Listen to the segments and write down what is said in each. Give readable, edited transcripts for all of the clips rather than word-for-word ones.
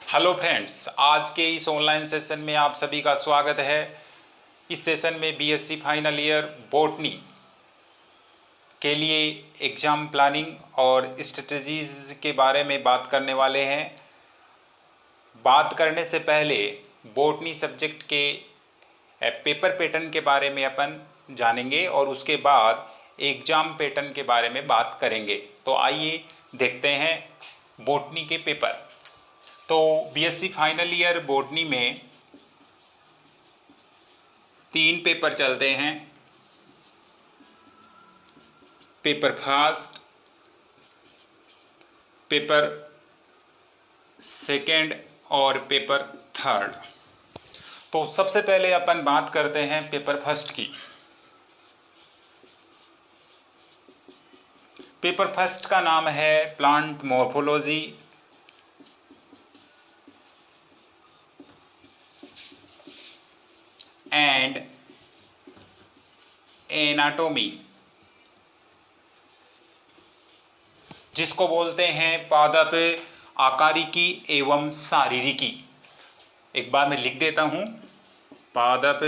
Hello friends, आज के इस ऑनलाइन सेशन में आप सभी का स्वागत है। इस सेशन में बीएससी फाइनल ईयर बॉटनी के लिए एग्ज़ाम प्लानिंग और स्ट्रेटजीज के बारे में बात करने वाले हैं। बात करने से पहले बॉटनी सब्जेक्ट के पेपर पैटर्न के बारे में अपन जानेंगे और उसके बाद एग्ज़ाम पैटर्न के बारे में बात करेंगे। तो आइए देखते हैं बॉटनी के पेपर। तो बीएससी फाइनल ईयर बॉटनी में 3 पेपर चलते हैं। पेपर फर्स्ट, पेपर सेकंड और पेपर थर्ड। तो सबसे पहले अपन बात करते हैं पेपर फर्स्ट की। पेपर फर्स्ट का नाम है प्लांट मॉर्फोलॉजी एंड एनाटोमी, जिसको बोलते हैं पादप आकारिकी एवं शारीरिकी। एक बार मैं लिख देता हूं, पादप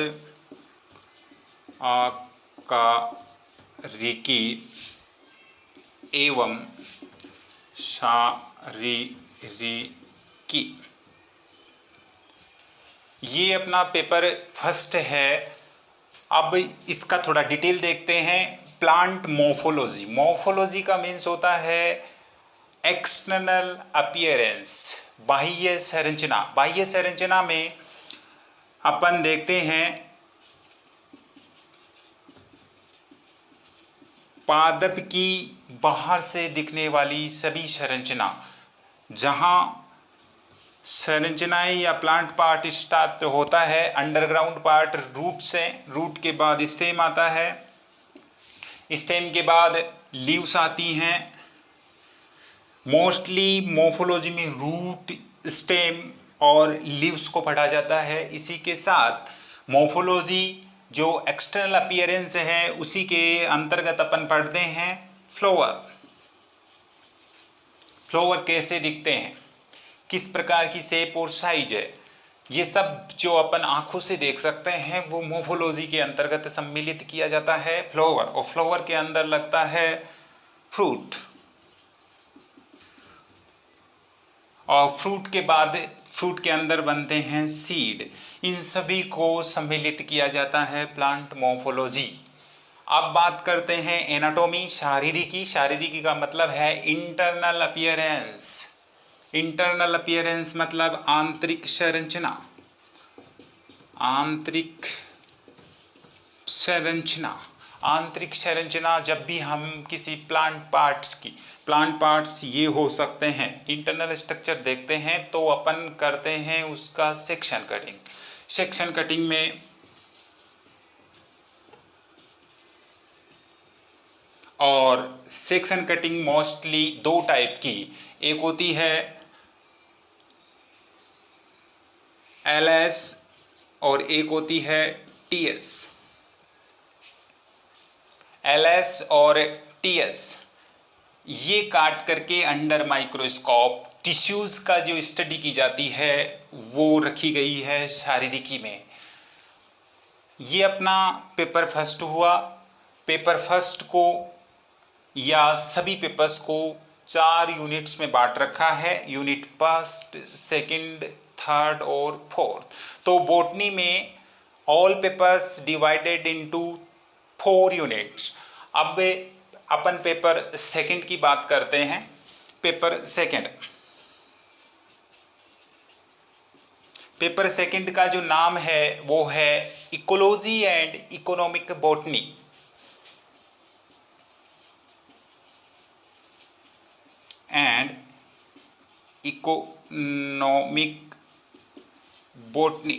आकारिकी एवं शारीरिकी। ये अपना पेपर फर्स्ट है। अब इसका थोड़ा डिटेल देखते हैं। प्लांट मॉर्फोलॉजी, मॉर्फोलॉजी का मीन्स होता है एक्सटर्नल अपीयरेंस, बाह्य संरचना। बाह्य संरचना में अपन देखते हैं पादप की बाहर से दिखने वाली सभी संरचना। जहां संरचनाएं या प्लांट पार्ट स्टार्ट होता है, अंडरग्राउंड पार्ट रूट से, रूट के बाद स्टेम आता है, स्टेम के बाद लीव्स आती हैं। मोस्टली मॉर्फोलॉजी में रूट, स्टेम और लीव्स को पढ़ा जाता है। इसी के साथ मॉर्फोलॉजी जो एक्सटर्नल अपीयरेंस है उसी के अंतर्गत अपन पढ़ते हैं फ्लावर। फ्लावर कैसे दिखते हैं, किस प्रकार की शेप और साइज है, ये सब जो अपन आंखों से देख सकते हैं वो मॉर्फोलॉजी के अंतर्गत सम्मिलित किया जाता है फ्लावर। और फ्लावर के अंदर लगता है फ्रूट, और फ्रूट के बाद फ्रूट के अंदर बनते हैं सीड। इन सभी को सम्मिलित किया जाता है प्लांट मॉर्फोलॉजी। अब बात करते हैं एनाटॉमी, शारीरिकी। शारीरिकी का मतलब है इंटरनल अपीयरेंस। इंटरनल अपीयरेंस मतलब आंतरिक संरचना। आंतरिक संरचना, आंतरिक संरचना जब भी हम किसी प्लांट पार्ट्स ये हो सकते हैं, इंटरनल स्ट्रक्चर देखते हैं तो अपन करते हैं उसका सेक्शन कटिंग। सेक्शन कटिंग में और सेक्शन कटिंग मोस्टली 2 टाइप की, एक होती है एलएस और एक होती है टीएस। एलएस और टीएस ये काट करके अंडर माइक्रोस्कोप टिश्यूज का जो स्टडी की जाती है वो रखी गई है शारीरिकी में। ये अपना पेपर फर्स्ट हुआ। पेपर फर्स्ट को या सभी पेपर्स को 4 यूनिट्स में बांट रखा है, यूनिट फर्स्ट, सेकंड, थर्ड और फोर्थ। तो बॉटनी में all papers divided into 4 units. अब अपन पेपर सेकंड की बात करते हैं। पेपर सेकंड, पेपर सेकंड का जो नाम है वो है ecology and economic botany. And economic botany.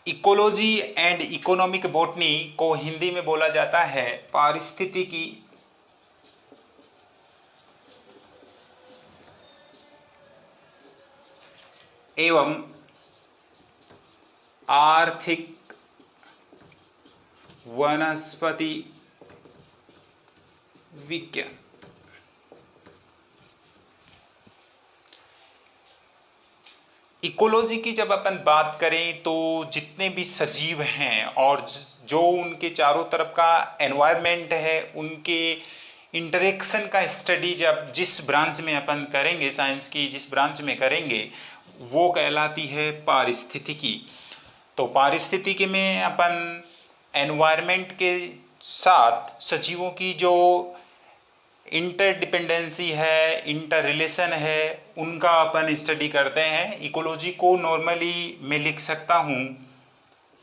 Ecology and economic botany को हिंदी में बोला जाता है पारिस्थितिकी एवं आर्थिक वनस्पति विज्ञान। इकोलॉजी की जब अपन बात करें तो जितने भी सजीव हैं और जो उनके चारों तरफ का एनवायरनमेंट है, उनके इंटरेक्शन का स्टडी जब जिस ब्रांच में अपन करेंगे, साइंस की जिस ब्रांच में करेंगे, वो कहलाती है पारिस्थितिकी। तो पारिस्थितिकी में अपन एनवायरनमेंट के साथ सजीवों की जो इंटरडिपेंडेंसी है, इंटर रिलेशन है, उनका अपन स्टडी करते हैं। इकोलॉजी को नॉर्मली मैं लिख सकता हूँ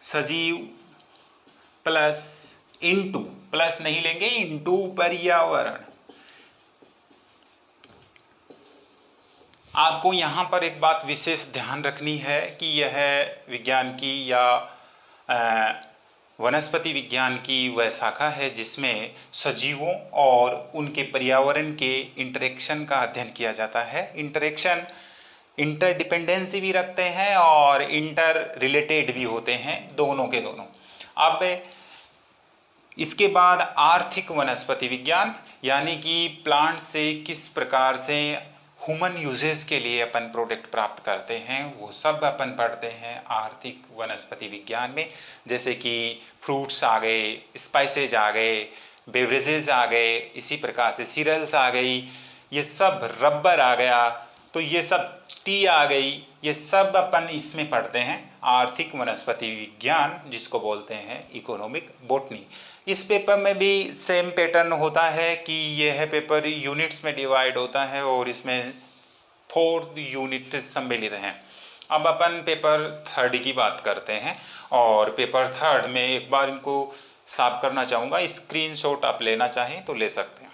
सजीव प्लस इनटू, प्लस नहीं लेंगे, इनटू पर्यावरण। आपको यहाँ पर एक बात विशेष ध्यान रखनी है कि यह विज्ञान की या वनस्पति विज्ञान की वह शाखा है जिसमें सजीवों और उनके पर्यावरण के इंटरेक्शन का अध्ययन किया जाता है। इंटरेक्शन इंटरडिपेंडेंसी भी रखते हैं और इंटर रिलेटेड भी होते हैं, दोनों के दोनों। अब इसके बाद आर्थिक वनस्पति विज्ञान, यानी कि प्लांट से किस प्रकार से ह्यूमन यूजेस के लिए अपन प्रोडक्ट प्राप्त करते हैं, वो सब अपन पढ़ते हैं आर्थिक वनस्पति विज्ञान में। जैसे कि फ्रूट्स आ गए, स्पाइसेज आ गए, बेवरेजेस आ गए, इसी प्रकार से सीरियल्स आ गई, ये सब, रबर आ गया, तो ये सब, टी आ गई, ये सब अपन इसमें पढ़ते हैं आर्थिक वनस्पति विज्ञान, जिसको बोलते हैं इकोनॉमिक बॉटनी। इस पेपर में भी सेम पैटर्न होता है कि यह पेपर यूनिट्स में डिवाइड होता है और इसमें 4 यूनिट सम्मिलित हैं। अब अपन पेपर 3 की बात करते हैं और पेपर 3 में एक बार इनको साफ करना चाहूँगा। स्क्रीनशॉट आप लेना चाहें तो ले सकते हैं।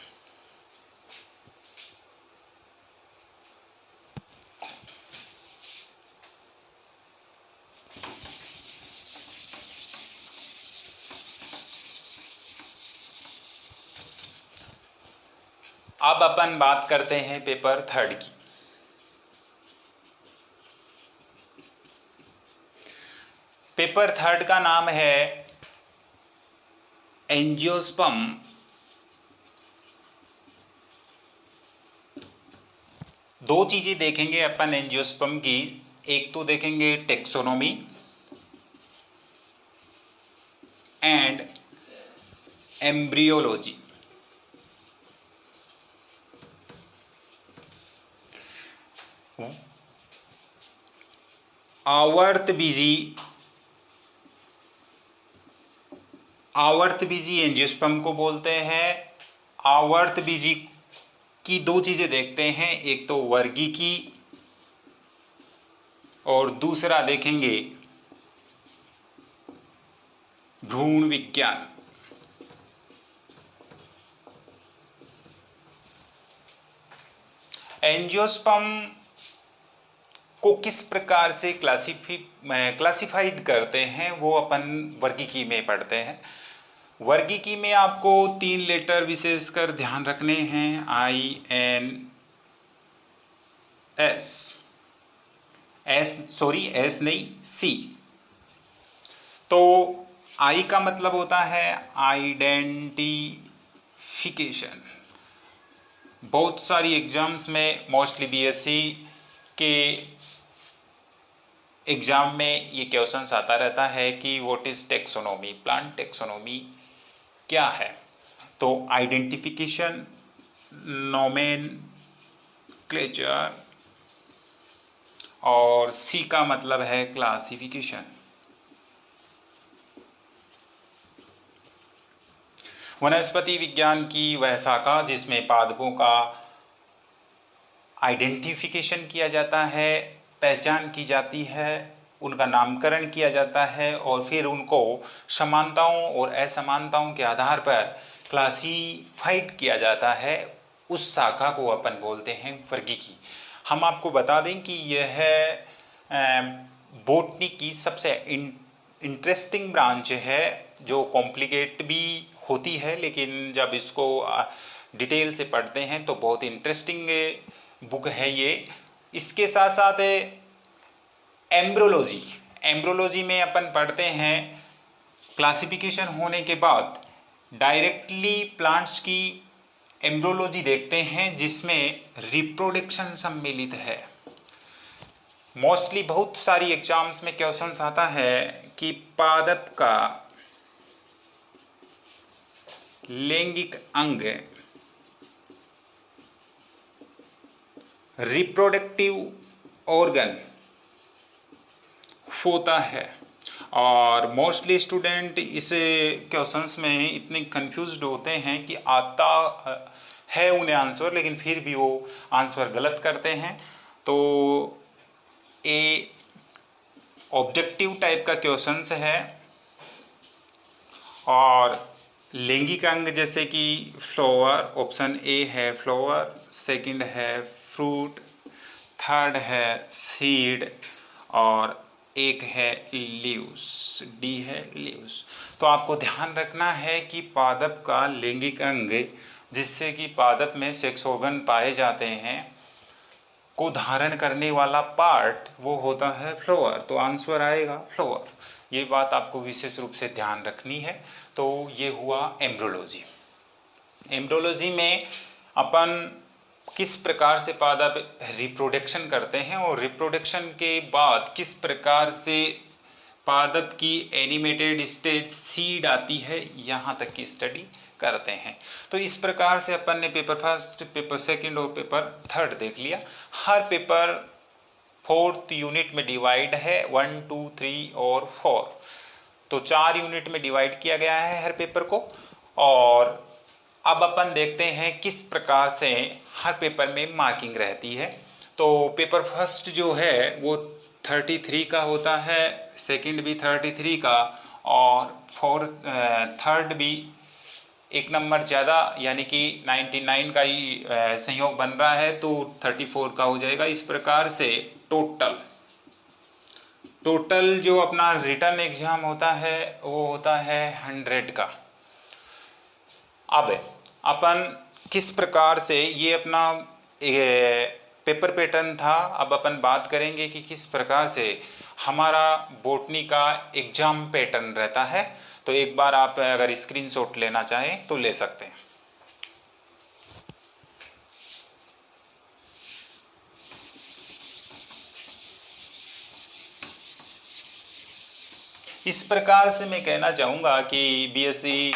अब अपन बात करते हैं पेपर 3 की। पेपर 3 का नाम है एंजियोस्पर्म। दो चीजें देखेंगे अपन एंजियोस्पर्म की, एक तो देखेंगे टेक्सोनोमी एंड एम्ब्रियोलॉजी। आवर्तबीजी एंजियोस्पर्म को बोलते हैं। आवर्तबीजी की दो चीजें देखते हैं, एक तो वर्गीकी और दूसरा देखेंगे भ्रूण विज्ञान। एंजियोस्पर्म को किस प्रकार से क्लासिफाइड करते हैं वो अपन वर्गीकी में पढ़ते हैं। वर्गीकी में आपको 3 लेटर विशेषकर ध्यान रखने हैं, एस नहीं, सी। तो आई का मतलब होता है आइडेंटिफिकेशन। बहुत सारी एग्जाम्स में, मोस्टली बीएससी के एग्जाम में ये क्वेश्चंस आता रहता है कि what is taxonomy, plant taxonomy क्या है। तो आइडेंटिफिकेशन, नोमेनक्लेचर और सी का मतलब है क्लासिफिकेशन। वनस्पति विज्ञान की वह शाखा जिसमें पादपों का आइडेंटिफिकेशन किया जाता है, पहचान की जाती है, उनका नामकरण किया जाता है और फिर उनको समानताओं और असमानताओं के आधार पर क्लासिफाइड किया जाता है, उस शाखा को अपन बोलते हैं वर्गीकी। हम आपको बता दें कि यह बॉटनी की सबसे इंटरेस्टिंग ब्रांच है, जो कॉम्प्लिकेट भी होती है, लेकिन जब इसको डिटेल से पढ़ते हैं तो बहुत इंटरेस्टिंग बुक है ये। इसके साथ साथ एम्ब्रियोलॉजी में अपन पढ़ते हैं, क्लासिफिकेशन होने के बाद डायरेक्टली प्लांट्स की एम्ब्रियोलॉजी देखते हैं जिसमें रिप्रोडक्शन सम्मिलित है। मोस्टली बहुत सारी एग्जाम्स में क्वेश्चंस आता है कि पादप का लैंगिक अंग रिप्रोडक्टिव ऑर्गन होता है। और मोस्टली स्टूडेंट इस क्वेश्चंस में इतने कंफ्यूज्ड होते हैं कि आता है उन्हें आंसर, लेकिन फिर भी वो आंसर गलत करते हैं। तो ये ऑब्जेक्टिव टाइप का क्वेश्चंस है। और लैंगिक अंग जैसे कि फ्लावर, ऑप्शन ए है फ्लावर, सेकंड है फ्रूट, थर्ड है सीड और एक है लीव्स, डी है लीव्स। तो आपको ध्यान रखना है कि पादप का लैंगिक अंग जिससे कि पादप में सेक्स ऑर्गन पाए जाते हैं को धारण करने वाला पार्ट वो होता है फ्लावर। तो आंसर आएगा फ्लावर। ये बात आपको विशेष रूप से ध्यान रखनी है। तो ये हुआ एम्ब्रियोलॉजी। एम्ब्रियोलॉजी में अपन किस प्रकार से पादप रिप्रोडक्शन करते हैं और रिप्रोडक्शन के बाद किस प्रकार से पादप की एनिमेटेड स्टेज सीड आती है, यहाँ तक की स्टडी करते हैं। तो इस प्रकार से अपन ने पेपर फर्स्ट, पेपर सेकंड और पेपर थर्ड देख लिया। हर पेपर 4th यूनिट में डिवाइड है, 1, 2, 3 और 4। तो 4 यूनिट में डिवाइड किया गया है हर पेपर को। और अब अपन देखते हैं किस प्रकार से हर पेपर में मार्किंग रहती है। तो पेपर फर्स्ट जो है वो 33 का होता है, सेकंड भी 33 का और थर्ड भी एक नंबर ज़्यादा यानी कि 99 का ही संयोग बन रहा है तो 34 का हो जाएगा। इस प्रकार से टोटल जो अपना रिटन एग्जाम होता है वो होता है 100 का। अब अपन किस प्रकार से ये अपना पेपर पैटर्न था, अब अपन बात करेंगे कि किस प्रकार से हमारा बॉटनी का एग्जाम पैटर्न रहता है। तो एक बार आप अगर स्क्रीनशॉट लेना चाहें तो ले सकते हैं। इस प्रकार से मैं कहना चाहूँगा कि BSc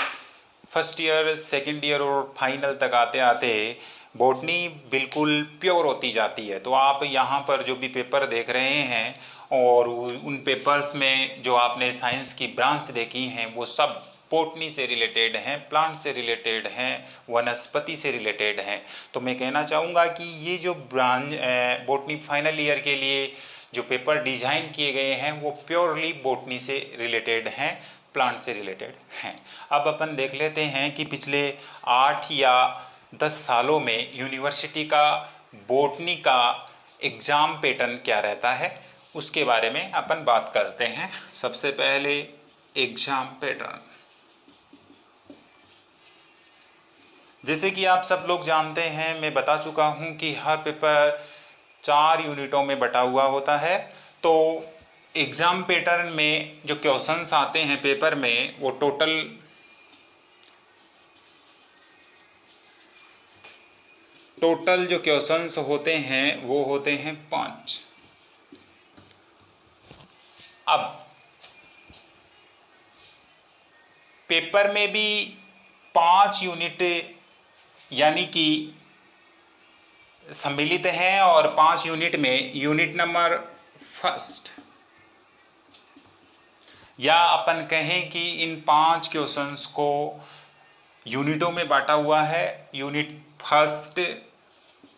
first year, second year और फाइनल तक आते आते बॉटनी बिल्कुल प्योर होती जाती है। तो आप यहाँ पर जो भी पेपर देख रहे हैं और उन पेपर्स में जो आपने साइंस की ब्रांच देखी हैं वो सब बॉटनी से रिलेटेड हैं, प्लांट से रिलेटेड हैं, वनस्पति से रिलेटेड हैं। तो मैं कहना चाहूँगा कि ये जो ब्रांच बॉटनी फाइनल ईयर के लिए जो पेपर डिजाइन किए गए हैं वो प्योरली बॉटनी से रिलेटेड हैं, प्लांट से रिलेटेड हैं। अब अपन देख लेते हैं कि पिछले 8 या 10 सालों में यूनिवर्सिटी का बॉटनी का एग्ज़ाम पैटर्न क्या रहता है उसके बारे में अपन बात करते हैं। सबसे पहले एग्ज़ाम पैटर्न, जैसे कि आप सब लोग जानते हैं, मैं बता चुका हूं कि हर पेपर 4 यूनिटों में बटा हुआ होता है। तो एग्ज़ाम पैटर्न में जो क्वेश्चंस आते हैं पेपर में वो टोटल जो क्वेश्चंस होते हैं वो होते हैं 5। अब पेपर में भी 5 यूनिट यानी कि सम्मिलित हैं और 5 यूनिट में यूनिट नंबर फर्स्ट या अपन कहें कि इन 5 क्वेश्चंस को यूनिटों में बांटा हुआ है। Unit first,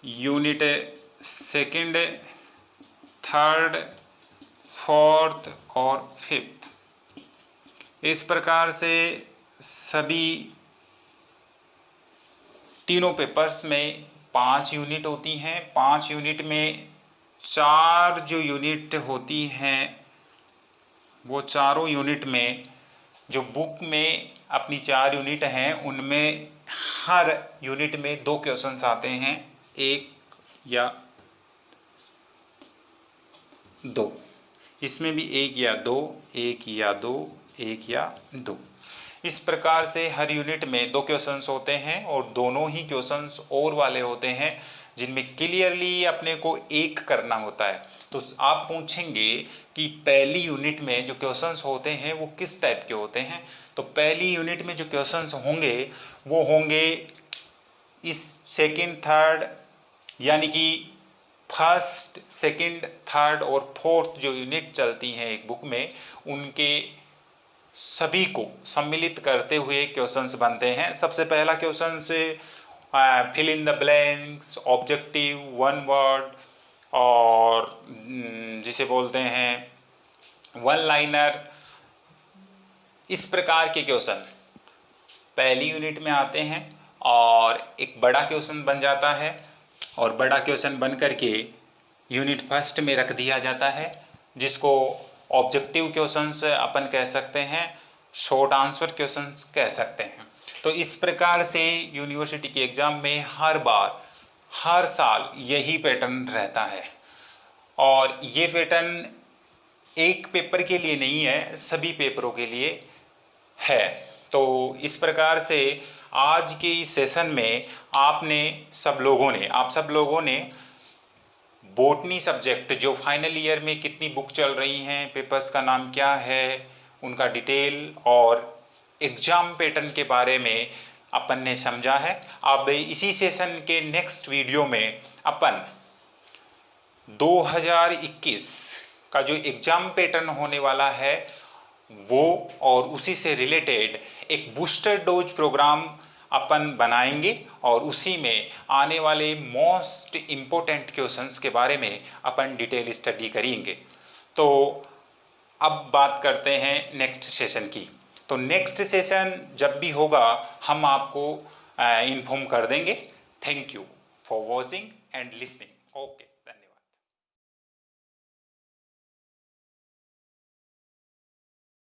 unit second, third, fourth और फिफ्थ। इस प्रकार से सभी तीनों पेपर्स में 5 यूनिट होती हैं। 5 यूनिट में 4 जो यूनिट होती हैं वो चारों यूनिट में जो बुक में अपनी 4 यूनिट हैं उनमें हर यूनिट में 2 क्वेश्चंस आते हैं, 1 या 2। इसमें भी 1 या 2, 1 या 2, 1 या 2। इस प्रकार से हर यूनिट में 2 क्वेश्चंस होते हैं और दोनों ही क्वेश्चंस और वाले होते हैं जिनमें क्लियरली अपने को एक करना होता है। तो आप पूछेंगे कि पहली यूनिट में जो क्वेश्चंस होते हैं वो किस टाइप के होते हैं। तो पहली यूनिट में जो क्वेश्चंस होंगे वो होंगे इस सेकंड थर्ड, यानी कि फर्स्ट सेकंड थर्ड और फोर्थ जो यूनिट चलती हैं एक बुक में, उनके सभी को सम्मिलित करते हुए क्वेश्चंस बनते हैं। सबसे पहला क्वेश्चन से fill in the blanks, objective, one word और जिसे बोलते हैं वन लाइनर, इस प्रकार के क्वेश्चन पहली यूनिट में आते हैं और एक बड़ा क्वेश्चन बन जाता है और बड़ा क्वेश्चन बन करके यूनिट फर्स्ट में रख दिया जाता है, जिसको ऑब्जेक्टिव क्वेश्चंस अपन कह सकते हैं, शॉर्ट आंसर क्वेश्चंस कह सकते हैं। तो इस प्रकार से यूनिवर्सिटी के एग्ज़ाम में हर बार हर साल यही पैटर्न रहता है और ये पैटर्न एक पेपर के लिए नहीं है, सभी पेपरों के लिए है। तो इस प्रकार से आज के इस सेशन में आप सब लोगों ने बॉटनी सब्जेक्ट जो फाइनल ईयर में कितनी बुक चल रही हैं, पेपर्स का नाम क्या है, उनका डिटेल और एग्ज़ाम पैटर्न के बारे में अपन ने समझा है। अब इसी सेशन के नेक्स्ट वीडियो में अपन 2021 का जो एग्ज़ाम पैटर्न होने वाला है वो और उसी से रिलेटेड एक बूस्टर डोज प्रोग्राम अपन बनाएंगे और उसी में आने वाले मोस्ट इम्पोर्टेंट क्वेश्चंस के बारे में अपन डिटेल स्टडी करेंगे। तो अब बात करते हैं नेक्स्ट सेशन की। तो नेक्स्ट सेशन जब भी होगा हम आपको इन्फॉर्म कर देंगे। Thank you for watching and listening. Okay.